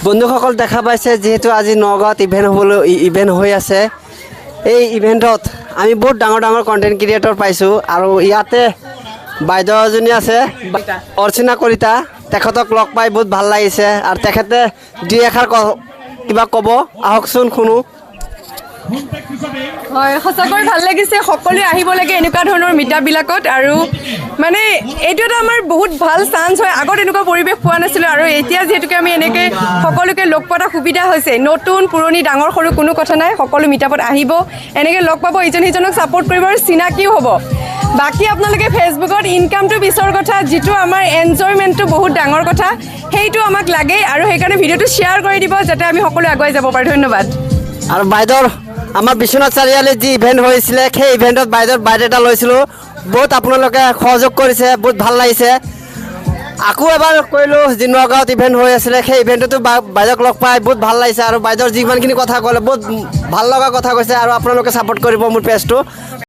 বন্ধুসকল দেখা পাইছে যিহেতু আজি নগাঁৱত ইভেণ্ট হৈ আছে। এই ইভেণ্টত আমি বহুত ডাঙৰ ডাঙৰ কণ্টেণ্ট ক্ৰিয়েটৰ পাইছোঁ আৰু ইয়াতে বাইদেউ এজনী আছে অৰ্চনা কলিতা। তেখেতক লগ পাই বহুত ভাল লাগিছে আৰু তেখেতে দুই এষাৰ কিবা ক'ব, আহকচোন শুনো। হয়, সঁচাকৈ ভাল লাগিছে। সকলোৱে আহিব লাগে এনেকুৱা ধৰণৰ মিটআপবিলাকত আৰু মানে এইটো এটা আমাৰ বহুত ভাল চান্স হয়। আগত এনেকুৱা পৰিৱেশ পোৱা নাছিলোঁ আৰু এতিয়া যিহেতুকে আমি এনেকৈ সকলোকে লগ পোৱা সুবিধা হৈছে। নতুন পুৰণি ডাঙৰ সৰু কোনো কথা নাই, সকলো মিটআপত আহিব, এনেকৈ লগ পাব, ইজন সিজনক ছাপোৰ্ট কৰিব আৰু চিনাকিও হ'ব। বাকী আপোনালোকে ফেচবুকত ইনকামটো পিছৰ কথা, যিটো আমাৰ এনজয়মেণ্টটো বহুত ডাঙৰ কথা, সেইটো আমাক লাগেই আৰু সেইকাৰণে ভিডিঅ'টো শ্বেয়াৰ কৰি দিব যাতে আমি সকলোৱে আগুৱাই যাব পাৰোঁ। ধন্যবাদ। আৰু বাইদেউৰ আমাৰ বিশ্বনাথ চাৰিআলিত যি ইভেণ্ট হৈছিলে সেই ইভেণ্টত বাইদেউৰ বাৰ্থডে লৈছিলোঁ। বহুত আপোনালোকে সহযোগ কৰিছে, বহুত ভাল লাগিছে। আকৌ এবাৰ কৰিলোঁ যি নগাঁৱত ইভেণ্ট হৈ আছিলে সেই ইভেণ্টতো বাইদেউক লগ পাই বহুত ভাল লাগিছে আৰু বাইদেউৰ যিমানখিনি কথা ক'লে বহুত ভাল লগা কথা কৈছে আৰু আপোনালোকে ছাপোৰ্ট কৰিব মোৰ পেজটো।